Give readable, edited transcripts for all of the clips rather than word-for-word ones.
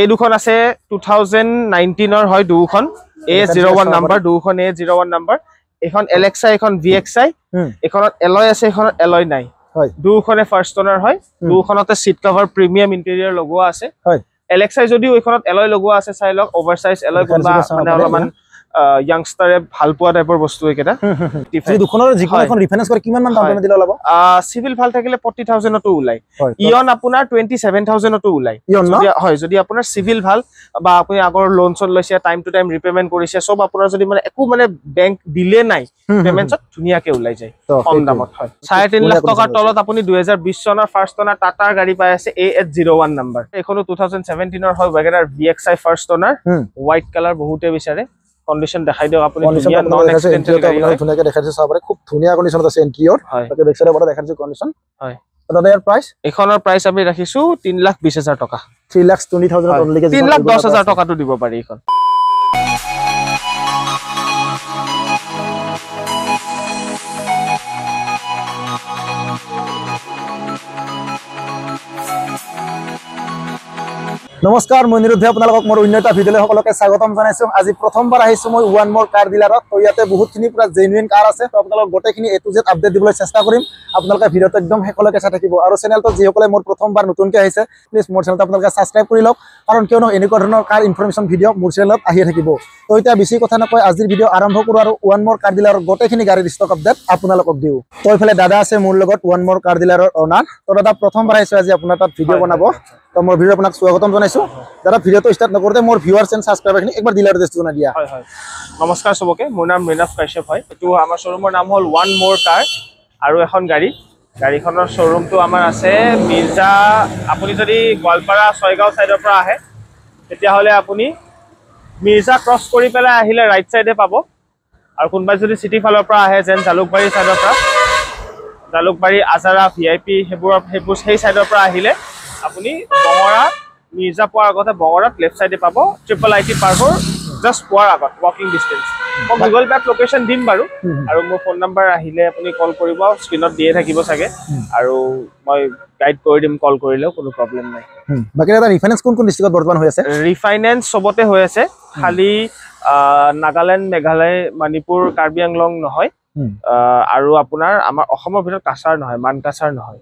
এই দুখন আছে 2019 ৰ হয় দুখন A01 নাম্বাৰ দুখন A01 নাম্বাৰ এখন Alexa এখন VXI এখনত এলয় আছে এখনত এলয় নাই হয় দুখনে ফাৰ্স্ট ওনাৰ হয় দুখনতে সিট কভাৰ প্ৰিমিয়াম ইন্টেৰিয়ৰ লগোৱা আছে হয় Alexa যদিও এখনত এলয় লগোৱা আছে চাই লওক ওভাৰসাইজ এলয় কোনবা মানে অলপমান youngster ভাল পোৱা টাইপৰ বস্তু একেটা এই দুখনৰ যিকোনো এখন ৰিফাইনেন্স কৰি কিমান মান দাম পেমেন্ট দিলে ওলাব সিভিল ভাল থাকিলে 40000 তো ওলাই ইয়ন আপোনাৰ 27000 তো ওলাই হয় যদি আপোনাৰ সিভিল ভাল বা আপুনি আগৰ লোন চল লৈছে টাইম টু টাইম ৰিপেমেন্ট কৰিছে সব আপোনাৰ যদি মানে একো মানে বেংক দিলে নাই পেমেন্টত ধুনিয়াকে ওলাই যায় কম দামত হয় 3.5 লাখ টকাৰ তলত আপুনি 2020 চনৰ ফাৰ্স্ট ওনাৰ টাটাৰ গাড়ী পাই আছে AS01 নাম্বাৰ এখনো 2017 ৰ হয় WagonR VXI first owner white colour বহুতে বিচাৰে কন্ডিশন দেখাই দিও আপুনি ধুনিয়া নন এক্সিডেন্টাল গাড়ী হয় ধুনিয়াকে দেখাইছে চাবৰে খুব ধুনিয়া কন্ডিশনত আছে ইন্টেৰিয়ৰ তাতে বেকসাইডে বড় দেখাইছে কন্ডিশন হয় দাদা ইয়াৰ প্ৰাইস এখনৰ প্ৰাইস আমি ৰাখিছো 3,20,000 টকা 3,20,000 অনলি 3,10,000 টকাটো দিব পাৰি এখন নমস্কাৰ মই নিৰুদ্ধ আপোনালোকক মোৰ উন্নতা ভিডিঅ'লৈ সকলোকে স্বাগতম জনাইছো আজি প্ৰথমবাৰ আহিছো মই ওৱান মোৰ কাৰ ডিলাৰত তো ইয়াতে বহুতখিনি পুৰা জেনুইন কাৰ আছে তো আপোনালোক গোটেইখিনি A to Z আপডেট দিবলৈ চেষ্টা কৰিম আপোনালোকে ভিডিঅ'টো একদম শেষলৈকে চাই থাকিব আৰু চেনেলটো যিসকলে মোৰ প্ৰথমবাৰ নতুনকৈ আহিছে প্লিজ মোৰ চেনেলটো আপোনালোকে সাবস্ক্ৰাইব কৰি লওক কাৰণ কিয়নো এনেকুৱা ধৰণৰ কাৰ ইনফৰমেশ্যন ভিডিঅ' মোৰ চেনেলত আহি থাকিব তো এতিয়া বেছি কথা নকয় আজিৰ ভিডিঅ' আৰম্ভ কৰোঁ আৰু ওৱান মোৰ কাৰ ডিলাৰৰ গোটেইখিনি গাড়ীৰ ষ্টক আপডেট আপোনালোকক দিওঁ তো এইফালে দাদা আছে মোৰ লগত ওৱান মোৰ কাৰ ডিলাৰৰ অনাৰ তো দাদা প্ৰথমবাৰ আহিছো আজি আপোনাৰ তাত ভিডিঅ' বনাব তো মোৰ ভিডিঅ' আপোনাক স্বাগতম জনাইছো দাদা ভিডিঅ'টো ষ্টাৰ্ট নকৰোঁতে মোৰ ভিউৱাৰ্ছ এণ্ড সাবস্ক্ৰাইবাৰখিনি একবাৰ ডিলাৰ এড্ৰেছটো জনাই দিয়া হয় হয় নমস্কাৰ সবকে মোৰ নাম মৃণাল কাশ্যপ হয় এটো আমাৰ শ্বৰুমৰ নাম হ'ল ওৱান মোৰ কাৰ আৰু এখন গাড়ীখনৰ শ্বৰুমটো আমাৰ আছে মিৰ্জা আপুনি যদি গোৱালপাৰা ছয়গাঁও সাইডৰ পৰা আহে তেতিয়া হলে আপুনি মিৰ্জা ক্ৰছ কৰি পেলাই আহিলে ৰাইট সাইডে পাব আৰু কোনবা যদি সিটি ফালৰ পৰা আহে যেন জালুকবাৰী সাইডৰ পৰা জালুকবাৰী আজাৰা VIP হেবুৰ সেই সাইডৰ পৰা আহিলে আপুনি বঙৰা মিৰ্জা পোৱাৰ আগতে বঙৰাত লেফট সাইডে পাব ট্ৰিপল IT পাৰ্কৰ জাস্ট পোৱাৰ আগত ওয়াকিং ডিসটেন্স মই গুগল ম্যাপ লোকেশন দিম বাৰু আৰু মোৰ ফোন নাম্বাৰ আহিলে আপুনি কল কৰিব স্ক্ৰিনত দিয়ে থাকিব চাগে আৰু মই গাইড কৰি দিম কল কৰিলেও কোনো প্ৰবলেম নাই বাকি এটা ৰিফাইনেন্স কোন ডিস্ট্ৰিক্টত বৰ্তমান হৈ আছে ৰিফাইনেন্স সবতে হৈ আছে খালি নাগালেণ্ড মেঘালয় মণিপুৰ কাৰ্বি আংলং নহয় আৰু আপোনাৰ আমাৰ অসমৰ ভিতৰত কাছাৰ নহয় মানকাছাৰ নহয়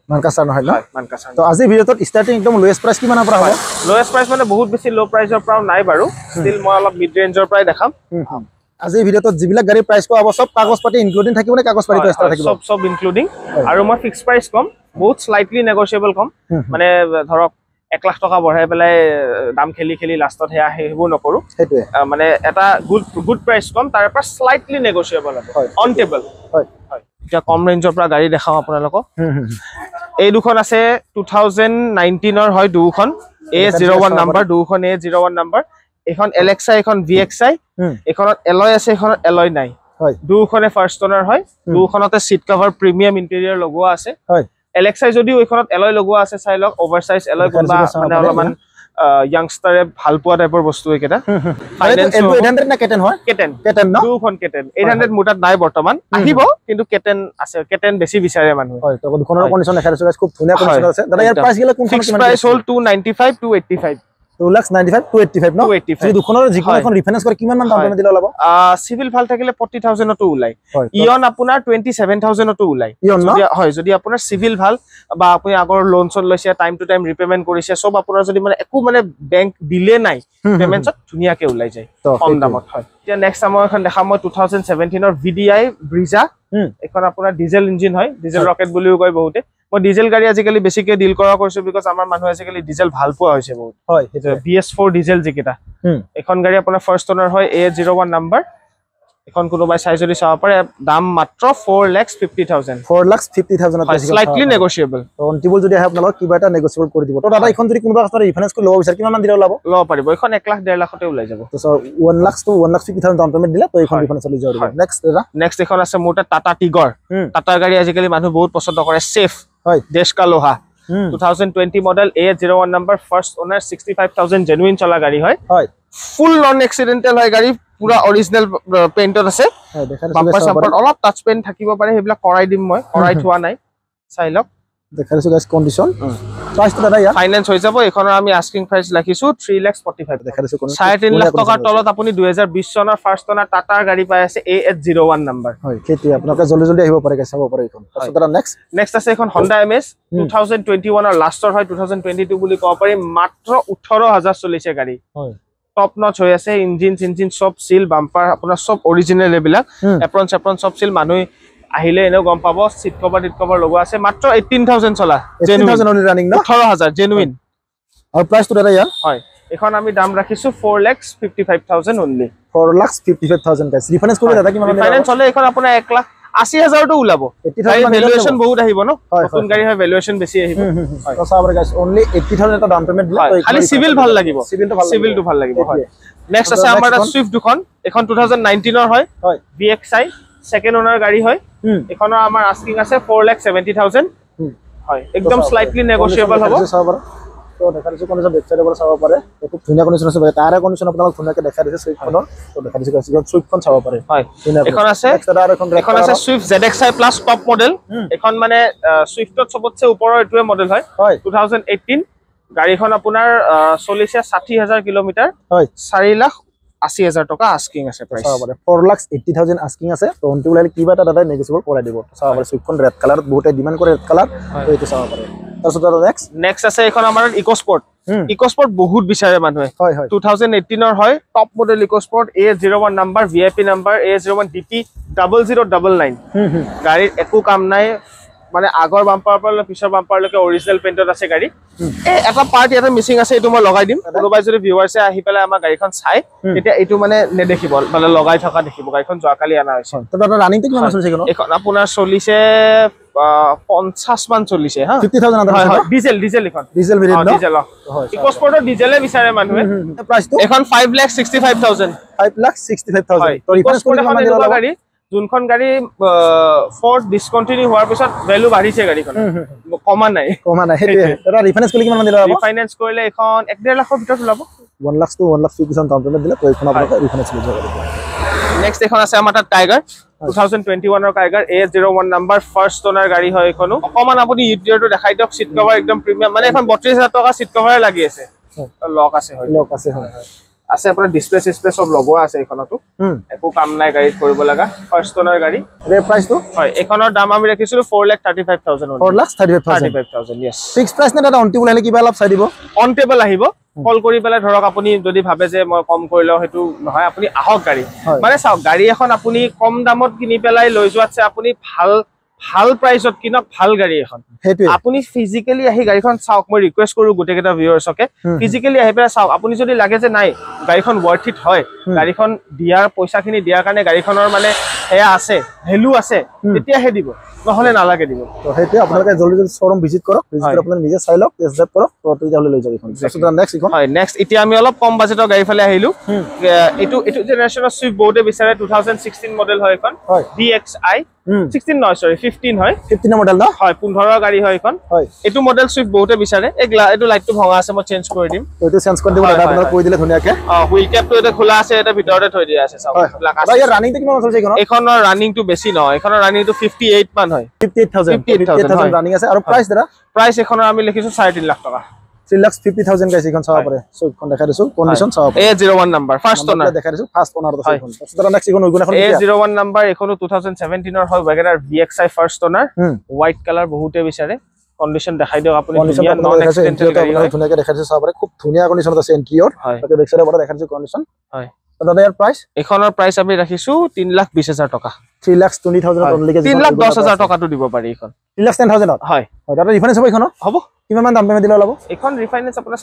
মানকাছাৰ তো আজি ভিডিঅ'ত ষ্টাৰ্টিং একদম লোয়েষ্ট প্ৰাইস কিমানৰ পৰা হ'ব লোয়েষ্ট প্ৰাইস মানে বহুত বেছি লো প্ৰাইসৰ পৰা নাই বাৰু ষ্টিল মই অলপ মিড ৰেঞ্জৰ পৰাই দেখাম আজি ভিডিঅ'ত যিবিলাক গাড়ী প্ৰাইস কোৱা হ'ব সব কাগজ পাতি ইনক্লুডিং থাকিব নে কাগজ পাতি এক্সট্ৰা থাকিব সব ইনক্লুডিং আৰু মই ফিক্স প্ৰাইস কম বহুত স্লাইটলি নেগোশিয়েবল কম মানে ধৰক 1 লাখ টকা বঢ়াই পেলাই দাম খেলি লাষ্টত হেবু নকৰো হেতুৱে মানে এটা গুড প্ৰাইস কম তাৰ পৰা স্লাইটলি নেগোশিয়েবল হয় অন টেবল হয় এটা কম ৰেঞ্জৰ পৰা গাড়ী দেখাও আপোনালোকক এই দুখন আছে 2019 ৰ হয় দুখন A01 নাম্বাৰ দুখন A01 নাম্বাৰ এখন Alexa এখন VXI এখনত এলয় আছে এখনত এলয় নাই হয় দুখনে ফাৰ্স্ট ওনাৰ হয় দুখনতে সিট কভাৰ প্ৰিমিয়াম ইন্টেৰিয়ৰ লগোৱা আছে হয় Alexa যদিও এখনত এলয় লগোৱা আছে চাই লওক ওভাৰসাইজ এলয় কোনবা মানে অলপমান youngster ভাল পোৱা টাইপৰ বস্তু একেটা ফাইনান্স 800 না কেটেন হয় কেটেন ন দুখন কেটেন 800 মুটাত নাই বৰ্তমান আহিব কিন্তু কেটেন আছে কেটেন বেছি বিচাৰে মানুহ হয় তো দুখনৰ কন্ডিশন দেখাইছো গাইস খুব ধুনীয়া কন্ডিশন আছে দাদা ইয়াৰ প্ৰাইস গিলা কোনখন কিমান প্ৰাইস হ'ল 295 285 2,95 285 ন এই দুখনৰ যিকোনো এখন ৰিফাইনেন্স কৰি কিমান মান দাম পেমেন্ট দিলে ওলাব সিভিল ভাল থাকিলে 40000 তো ওলাই ইয়ন আপোনাৰ 27000 তো ওলাই হয় যদি আপোনাৰ সিভিল ভাল বা আপুনি আগৰ লোন চল লৈছে টাইম টু টাইম ৰিপেমেন্ট কৰিছে সব আপোনাৰ যদি মানে একো মানে বেংক দিলে নাই পেমেন্টত ধুনিয়াকে ওলাই যায় কম দামত হয় এতিয়া নেক্সট মই এখন দেখাম মই 2017 ৰ VDI ব্ৰিজা এখন আপোনাৰ ডিজেল ইঞ্জিন হয় ডিজেল ৰকেট বুলিও কয় বহুতে মই ডিজেল গাড়ী আজিকালি বেছিকে ডিল কৰা কৰিছো বিকজ আমাৰ মানুহ আজিকালি ডিজেল ভাল পোৱা হৈছে বহুত হয় BS4 ডিজেল যিকেটা এখন গাড়ী আপোনাৰ ফাৰ্স্ট ওনাৰ হয় A01 নাম্বাৰ এখন কোনোবাই চাই যদি চাব পাৰে দাম মাত্ৰ 4,50,000 4,50,000 স্লাইটলি নেগোশিয়েবল অন টেবল যদি আহে আপোনালোক কিবা এটা নেগোশিয়েবল কৰি দিব তো দাদা এখন যদি কোনোবা কাষ্টমাৰ ৰিফাইনেন্স কৰি ল'ব বিচাৰে কিমান মান দিলে ওলাব ল'ব পাৰিব এখন 1 লাখ 1.5 লাখতে ওলাই যাব তো 1 লাখ to 1,50,000 ডাউন পেমেন্ট দিলে তো এখন ৰিফাইনেন্স লৈ যাব নেক্সট এখন আছে মোৰ টাটা টিগৰ টাটাৰ গাড়ী আজিকালি মানুহ বহুত পছন্দ কৰে সেফ হয় দেশ কা লোহা 2020 model A01 number first owner 65,000 genuine চলা গাড়ী হয় ফুল নন এক্সিডেন্টাল হয় গাড়ী পুৰা অৰিজিনাল পেইন্টত আছে বাম্পাৰ সাম্পাৰ অলপ টাচ পেইন্ট থাকিব পাৰে হেবিলাক কৰাই দিম মই কৰাই থোৱা নাই চাই লওক দেখাই দিছো গাইস কন্ডিশন প্ৰাইস তো দাদা ইয়াৰ ফাইনান্স হৈ যাব এখনৰ আমি আস্কিং প্ৰাইস ৰাখিছো 3,45,000 দেখাই দিছো 3.5 লাখ টকাৰ তলত আপুনি 2020 চনৰ ফাৰ্ষ্ট অনাৰ টাটাৰ গাড়ী পাই আছে AS01 নম্বৰ হয় কেতি আপোনালোকে জলদি জলদি আহিব পাৰে চাব পাৰে এখন তাৰপিছত দাদা নেক্সট আছে এখন Honda MS 2021 ৰ লাষ্টৰ হয় 2022 বুলি ক'ব পাৰি মাত্ৰ 18000 চলিছে গাড়ী হয় টপ নচ হৈ আছে ইঞ্জিন সব সিল বাম্পাৰ আপোনাৰ সব অৰিজিনাল এবিলাক এপ্ৰন সব সিল মানুহ আহিলে এনে গম পাব সিট কভাৰ লগোৱা আছে মাত্ৰ 18000 চলা 18000 অনলি ৰানিং ন 18000 জেনুইন আৰু প্ৰাইস তো দাদা ইয়াৰ হয় এখন আমি দাম ৰাখিছো 4,55,000 অনলি 4,55,000 গাইস ৰিফাইনেন্স কৰি দাদা কিমান ৰিফাইনেন্স হলে এখন আপোনাৰ 1,80,000 টো ওলাব ভ্যালুয়েশন বহুত আহিব ন নতুন গাড়ী হয় ভ্যালুয়েশন বেছি আহিব হয় তো সাবৰে গাইস অনলি 80,000 এটা ডাউন পেমেন্ট দিলে খালি সিভিল ভাল লাগিব সিভিলটো ভাল লাগিব হয় নেক্সট আছে আমাৰ সুইফট দুখন এখন 2019 ৰ হয় VXI সেকেন্ড ওনাৰ গাড়ী হয় এখনৰ আমাৰ আস্কিং আছে 4,70,000 হয় একদম স্লাইটলি নেগোশিয়েবল হ'ব তো দেখা দিছো কোন ওয়েবসাইটে পৰা চাব পাৰে খুব ধুনীয়া কন্ডিশন আছে তাৰে কন্ডিশন আপোনাক ধুনীয়াকৈ দেখা দিছে সুইফটখনৰ তো দেখা দিছো সুইফটখন চাব পাৰে হয় এখন আছে Swift ZXi plus top model এখন মানে সুইফটত সবতছে ওপৰৰ এটোৱে মডেল হয় 2018 গাড়ীখন আপোনাৰ চলিছে 60000 কিলোমিটাৰ হয় 4,80,000 টকা আস্কিং আছে প্ৰাইস চাব পাৰে 4,80,000 আস্কিং আছে তো অন্তি ওলালে কিবা এটা দাদা নেগোশিয়েবল কৰাই দিব চাব পাৰে সুইফটখন ৰেড কালাৰত বহুতে ডিমান্ড কৰে ৰেড কালাৰ তো এইটো চাব পাৰে তাৰপিছত নেক্সট আছে এখন আমাৰ ইকোস্পৰ্ট বহুত বিচাৰে মানুহে 2018 ৰ হয় top model EcoSport A01 number VIP number A01 DP 0099 গাড়ীৰ একো কাম নাই মানে আগৰ বাম্পাৰ পৰা পিছৰ বাম্পাৰলৈকে অৰিজিনাল পেইন্টত আছে গাড়ী এটা পাৰ্ট ইয়াতে মিসিং আছে এটো মই লগাই দিম কোনোবাই যদি ভিউৱাৰ্ছে আহি পেলাই আমাৰ গাড়ীখন চাই তেতিয়া এটো মানে নেদেখিব মানে লগাই থকা দেখিব গাড়ীখন যোৱাকালি আনা হৈছে তো দাদা ৰানিংটো কিমান চলিছে এখন আপোনাৰ চলিছে 50 মান চলিছে হা 50,000 হয় ডিজেল এখন ডিজেল ভেৰিয়েন্ট ডিজেল ইকোস্পৰ্টৰ ডিজেলে বিচাৰে মানুহে প্ৰাইসটো এখন 5,65,000 5,65,000 তো ৰিফাইনেন্স কৰি কিমান দিব গাড়ী যোনখন গাড়ী ফৰ্ড ডিসকন্টিনিউ হোৱাৰ পিছত ভ্যালু বাঢ়িছে গাড়ীখন কমা নাই হেতু এটা ৰিফাইনেন্স কৰি কিমান দিলা ৰিফাইনেন্স কৰিলে এখন 1.5 লাখৰ ভিতৰত ওলাব 1 lakh to 1 lakh 50,000 down payment দিলে তো এখন আপোনাক ৰিফাইনেন্স লৈ যাব নেক্সট এখন আছে আমাৰ তাত টাইগাৰ 2021 ৰ tiger A01 number first owner গাড়ী হয় এখনো অকমান আপুনি ইন্টেৰিয়ৰটো দেখাই দিয়ক সিট কভাৰ একদম প্ৰিমিয়াম মানে এখন 32,000 টকা সিট কভাৰ লাগি আছে লক আছে হয় আছে আপোনাৰ ডিসপ্লে সব লগোৱা আছে এখনটো একো কাম নাই গাড়ীত কৰিব লাগা ফাৰ্ষ্ট ওনাৰ গাড়ী ৰে প্ৰাইসটো হয় এখনৰ দাম আমি ৰাখিছিলো 4,35,000 4,35,000 yes ফিক্স প্ৰাইস নে দাদা অন টেবল আহিলে কিবা অলপ চাই দিব অন টেবল আহিব কল কৰি পেলাই ধৰক আপুনি যদি ভাবে যে মই কম কৰিলেও হেতু নহয় আপুনি আহক গাড়ী মানে চাওক গাড়ী এখন আপুনি কম দামত কিনি পেলাই লৈ যোৱাতছে আপুনি ভাল প্ৰাইসত কিনক ভাল গাড়ী এখন আপুনি ফিজিক্যালি আহি গাড়ীখন চাওক মই ৰিকুৱেষ্ট কৰো গোটেকেটা ভিউয়াৰ্ছকে ফিজিক্যালি আহি পেলাই চাওক আপুনি যদি লাগে যে নাই গাড়ীখন ওয়ার্থ ইট হয় গাড়ীখন দিয়াৰ পইচাখিনি দিয়াৰ কাৰণে গাড়ীখনৰ মানে হেয়া আছে ভ্যালু আছে তেতিয়াহে দিব নহলে নালাগে দিব তো হেতু আপোনালোকে জলদি শোরুম ভিজিট কৰক আপোনালোকে নিজে চাই লওক টেস্ট ড্ৰাইভ কৰক তো তেতিয়ালৈ লৈ যাব এখন নেক্সট ইখন হয় নেক্সট এতিয়া আমি অলপ কম বাজেটৰ গাড়ী ফালে আহিলো এটো জেনাৰেশনৰ সুইফট বহুতে বিচাৰে 2016 মডেল হয় এখন VXI 16 নহয় সৰি 15 হয় 15 মডেল ন হয় 15 গাড়ী হয় এখন এটো মডেল সুইফট বহুতে বিচাৰে এটো লাইটটো ভঙা আছে মই চেঞ্জ কৰি দিম এটো চেঞ্জ কৰি দিব দাদা আপোনাক কৈ দিলে ধুনিয়াকে হুইল ক্যাপটো এটা খোলা আছে এটা ভিতৰতে থৈ দিয়া আছে সব ব্ল্যাক আছে ইয়াৰ ৰানিংটো কিমান চলিছে এখনৰ ৰানিংটো বেছি নহয় এখনৰ ৰানিংটো 58 মান হয় 58,000 ৰানিং আছে আৰু প্ৰাইস দাদা প্ৰাইস এখনৰ আমি লিখিছো 3.5 লাখ টকা 3,50,000 গাইস এখন চাব পাৰে সুইফটখন দেখা দিছো কন্ডিশন চাব পাৰে A01 নম্বৰ ফাৰ্ষ্ট ওনাৰ দেখা দিছো ফাৰ্ষ্ট ওনাৰ আছে এখন দাদা নেক্সট ইখন ওইগুণ এখন A01 নম্বৰ এখনো 2017 ৰ হয় WagonR VXI first owner white colour বহুতে বিচাৰে কন্ডিশন দেখাই দিও আপুনি ধুনিয়া নন এক্সিডেন্টেল গাড়ী হয় ধুনিয়াকে দেখা দিছো চাব পাৰে খুব ধুনিয়া কন্ডিশনত আছে ইন্টেৰিয়ৰ তাতে বেক সাইডে পৰা দেখা দিছো কন্ডিশন হয় দাদা ইয়াৰ প্ৰাইস এখনৰ প্ৰাইস আমি ৰাখিছো 3,20,000 টকা 3,20,000 অনলি 3,10,000 টকাটো দিব পাৰি এখন 3,10,000 হয় দাদা ৰিফাইনেন্স হ'ব এখন হ'ব কিমান মান দাম পেমেন্ট দিলে ওলাব এখন ৰিফাইনেন্স আপোনাৰ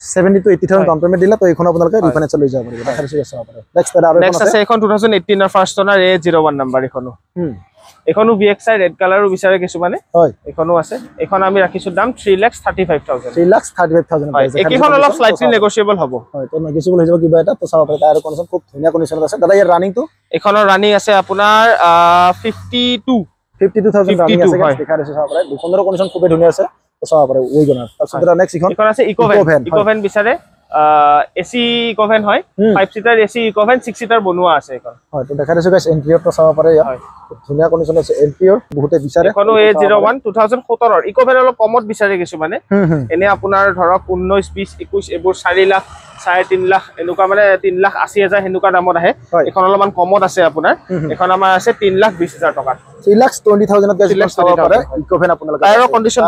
70 to 80,000 ডাউন পেমেন্ট দিলে তো এখন আপোনালোকে ৰিফাইনেন্স লৈ যাব পাৰিব দেখা দিছো চাব পাৰে নেক্সট দাদা আৰু নেক্সট আছে এখন 2018 ৰ ফাৰ্ষ্ট ওনাৰ A01 নম্বৰ এখনো এখনো VXI ৰেড কালাৰো বিচাৰে কিছু মানে হয় এখনো আছে এখন আমি ৰাখিছো দাম 3,35,000 3,35,000 একেখন অলপ স্লাইটলি নেগোশিয়েবল হ'ব হয় তো নেগোশিয়েবল হৈ যাব কিবা এটা তো চাব পাৰে তাৰ কন্ডিশন খুব ধুনিয়া কন্ডিশনত আছে দাদা ইয়াৰ ৰানিংটো এখনৰ ৰানিং আছে আপোনাৰ 52,000 ৰানিং আছে দেখা দিছো চাব পাৰে দুখনৰ কন্ডিশন খুব ধুনিয়া আছে তো চাব পাৰে ওইগুণৰ তাৰপিছত দাদা নেক্সট ইখন আছে ইকোভেন বিচাৰে এসি ইকোভেন হয় 5 সিটাৰ এসি ইকোভেন 6 সিটাৰ বনোৱা আছে এখন হয় তো দেখাই দিছো গাইস এন্ট্ৰিয়ৰটো চাব পাৰে হয় ধুনীয়া কন্ডিশন আছে এন্ট্ৰিয়ৰ বহুতে বিচাৰে এখনো A01 2017 ৰ ইকোভেন অলপ কমত বিচাৰে কিছু মানে এনে আপোনাৰ ধৰক 19 20 21 এবোৰ 4 লাখ 3.5 লাখ এনেকুৱা মানে 3,80,000 হেনুকা দামত আহে এখন অলপমান কমত আছে আপোনাৰ এখন আমাৰ আছে 3,20,000 টকা 3,20,000 ত গাইস চাব পাৰে ইকোভেন আপোনালোকে টায়াৰৰ কন্ডিশন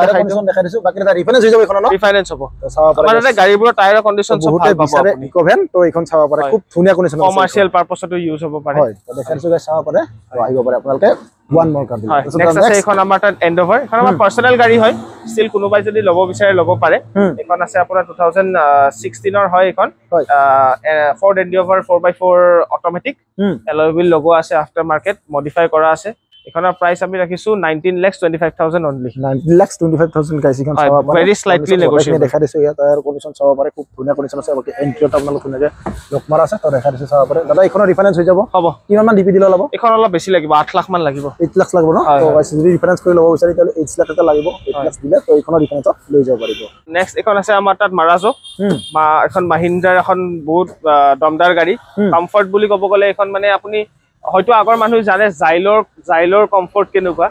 দেখাই দিছো বাকি এটা ৰিফাইনেন্স হৈ যাব এখন ন ৰিফাইনেন্স হ'ব চাব পাৰে আমাৰ এটা গাড়ীবোৰৰ টায়াৰৰ কন্ডিশন সব ভাল পাব আপুনি ইকোভেন তো এখন চাব পাৰে খুব ধুনীয়া কন্ডিশন আছে কমাৰ্শিয়াল পাৰপাছতো ইউজ হ'ব পাৰে হয় তো দেখাই দিছো গাইস চাব পাৰে তো আহিব পাৰে আপোনালোকে ওৱান মোৰ কাৰ দিলে নেক্সট আছে এখন আমাৰ তাত এন্ডোভাৰ এখন আমাৰ পাৰ্সোনাল গাড়ী হয় ষ্টিল কোনোবাই যদি ল'ব বিচাৰে ল'ব পাৰে এখন আছে আপোনাৰ 2016 ৰ হয় এখন Ford Endeavour 4x4 automatic alloy wheel লগোৱা আছে আফটাৰ মাৰ্কেট মডিফাই কৰা আছে এখনৰ প্ৰাইস আমি ৰাখিছো 19,25,000 only 19,25,000 গাইস এখন চাব পাৰে very slightly negotiable দেখা দিছো ইয়াত টায়াৰ কন্ডিশন চাব পাৰে খুব ধুনীয়া কন্ডিশন আছে বাকি এন্ট্ৰিয়ত আপোনালোকে ধুনীয়াকে লক মাৰা আছে তো দেখা দিছো চাব পাৰে দাদা এখনৰ ৰিফাইনেন্স হৈ যাব হ'ব কিমান মান ডিপি দিলে ল'ব এখন অলপ বেছি লাগিব 8 লাখ মান লাগিব 8 লাখ লাগিব ন তো গাইস যদি ৰিফাইনেন্স কৰি ল'ব বিচাৰি তাহলে 8 লাখ এটা লাগিব 8 লাখ দিলে তো এখনৰ ৰিফাইনেন্স লৈ যাব পাৰিব নেক্সট এখন আছে আমাৰ তাত মাৰাজো বা এখন মাহিন্দ্ৰাৰ এখন বহুত দমদাৰ গাড়ী কমফৰ্ট বুলি ক'ব গলে এখন মানে আপুনি হয়তো আগৰ মানুহ জানে জাইলৰ কমফৰ্ট কেনেকুৱা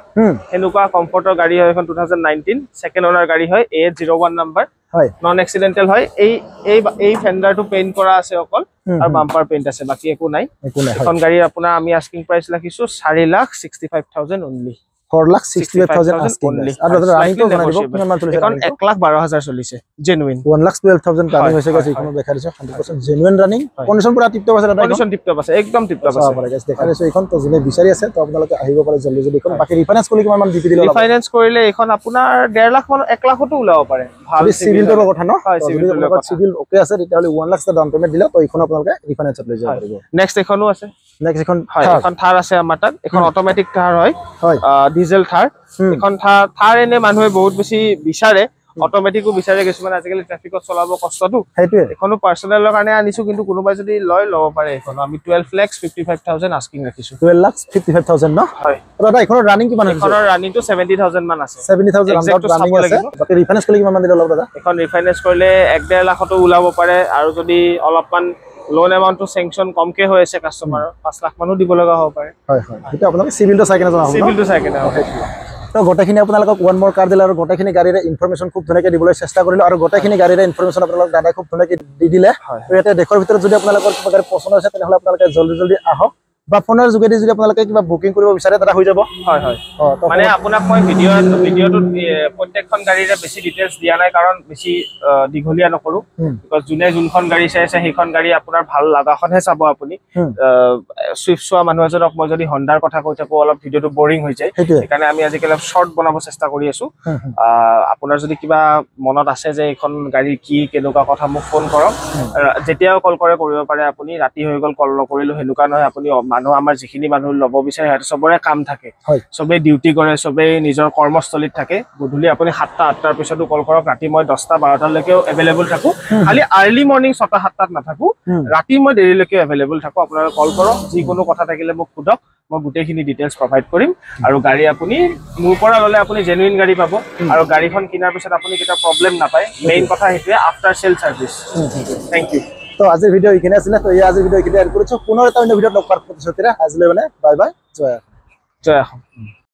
হেনুকা কমফৰ্টৰ গাড়ী হয় এখন 2019 সেকেন্ড ওনাৰ গাড়ী হয় A01 নাম্বাৰ হয় নন এক্সিডেন্টাল হয় এই ফেন্ডাৰটো পেইন্ট কৰা আছে অকল আৰু বাম্পাৰ পেইন্ট আছে বাকি একো নাই এখন গাড়ীৰ আপোনাৰ আমি আস্কিং প্ৰাইস ৰাখিছো 4,65,000 only 4,65,000 আস্কিং আৰু দাদা ৰানিংটো বনাই দিব কিমান মান চলিছে এখন 1,12,000 চলিছে জেনুইন 1,12,000 ৰানিং হৈছে গাইস এইখন দেখা দিছো 100% জেনুইন ৰানিং কন্ডিশন পুৰা টিপ টপ আছে দাদা কন্ডিশন টিপ টপ আছে একদম টিপ টপ আছে গাইস দেখা দিছো এইখন তো জনে বিচাৰি আছে তো আপোনালোকে আহিব পাৰে জলদি জলদি এখন বাকি ৰিফাইনেন্স কৰিলে কিমান মান ডিপি দিলে ৰিফাইনেন্স কৰিলে এখন আপোনাৰ 1.5 লাখ মান 1 লাখতো ওলাব পাৰে ভাল সিভিলৰ কথা ন হয় সিভিলৰ কথা সিভিল ওকে আছে তেতিয়াহলে 1 লাখ ডাউন পেমেন্ট দিলে তো এইখন আপোনালোকে ৰিফাইনেন্সত লৈ যাব পাৰিব নেক্সট এখনো আছে নেক্সট এখন এখন থাৰ আছে আমাৰ তাত এখন অটোমেটিক থাৰ হয় ডিজেল থাৰ এখন থাৰ এনে মানুহে বহুত বেছি বিচাৰে অটোমেটিকো বিচাৰে কিছুমান আজিকালি ট্ৰাফিকত চলাব কষ্টটো হেতুৱে এখনো পাৰ্সোনালৰ কাৰণে আনিছো কিন্তু কোনোবাই যদি ল'ব পাৰে এখন আমি 12,55,000 আস্কিং ৰাখিছো 12,55,000 ন হয় দাদা এখনৰ ৰানিং কিমান আছে এখনৰ ৰানিং তো 70,000 মান আছে 70,000 ৰানিং আছে বাকি ৰিফাইনেন্স কৰিলে কিমান মান দিলে দাদা এখন ৰিফাইনেন্স কৰিলে 1.5 লাখতো ওলাব পাৰে আৰু যদি অলপমান লোন এমাউন্টটো স্যাংশন কমকে হৈ আছে কাস্টমাৰৰ 5 লাখ মানো দিব লগা হ'ব পাৰে হয় হয় এটা আপোনালোকে সিভিলটো চাই কেনে জনাব সিভিলটো চাই কেনে তো গোটেইখিনি আপোনালোকক ওৱান মোৰ কাৰ দিলে আৰু গোটেইখিনি গাড়ীৰ ইনফৰমেশন খুব ধুনীয়াকৈ দিবলৈ চেষ্টা কৰিলো আৰু গোটেইখিনি গাড়ীৰ ইনফৰমেশন আপোনালোক দাদাই খুব ধুনীয়াকৈ দি দিলে তো ইয়াতে দেশৰ ভিতৰত যদি আপোনালোকৰ কিবা গাড়ী পছন্দ হৈছে তেনেহলে আপোনালোকে জলদি জলদি আহক বা ফোনৰ যোগেদি যদি আপোনালোকে কিবা বুকিং কৰিব বিচাৰে দাদা হৈ যাব হয় হয় মানে আপোনাক মই ভিডিঅ'টো প্ৰত্যেকখন গাড়ীৰে বেছি ডিটেইলছ দিয়া নাই কাৰণ বেছি দীঘলীয়া নকৰো বিকজ যোনখন গাড়ী চাইছে সেইখন গাড়ী আপোনাৰ ভাল লাগাখনহে চাব আপুনি সুইফট চোৱা মানুহ এজনক মই যদি হন্ডাৰ কথা কৈ থাকো অলপ ভিডিঅ'টো বৰিং হৈ যায় সেইকাৰণে আমি আজিকালি শৰ্ট বনাব চেষ্টা কৰি আছো আপোনাৰ যদি কিবা মনত আছে যে এইখন গাড়ী কি কেনেকুৱা কথা মোক ফোন কৰক যেতিয়াও কল কৰিব পাৰে আপুনি ৰাতি হৈ গ'ল কল নকৰিলো হেনুকা নহয় আপুনি মানুহ আমাৰ যিখিনি মানুহ ল'ব বিচাৰে হেতে সবৰে কাম থাকে সবে ডিউটি কৰে সবে নিজৰ কৰ্মস্থলীত থাকে গধূলি আপুনি 7টা 8টাৰ পিছতো কল কৰক ৰাতি মই 10টা 12টা লৈকে अवेलेबल থাকো খালি আৰ্লি মৰ্নিং 6টা 7টাত নাথাকো ৰাতি মই দেৰিলৈকে अवेलेबल থাকো আপোনালোকে কল কৰক যি কোনো কথা থাকিলে মোক খুদক মই গুটেইখিনি ডিটেইলছ প্ৰভাইড কৰিম আৰু গাড়ী আপুনি মোৰ পৰা ললে আপুনি জেনুইন গাড়ী পাব আৰু গাড়ীখন কিনাৰ পিছত আপুনি কিটা প্ৰবলেম নাপায় মেইন কথা হেতুৱে after sale service thank you তো আজিৰ ভিডিও এখানে আছিল তো এই আজিৰ ভিডিও এখানে এড কৰিছো পুনৰ এটা অন্য ভিডিওত লগ পাম প্ৰতিশ্ৰুতিৰে আজিলৈ মানে বাই বাই জয় জয়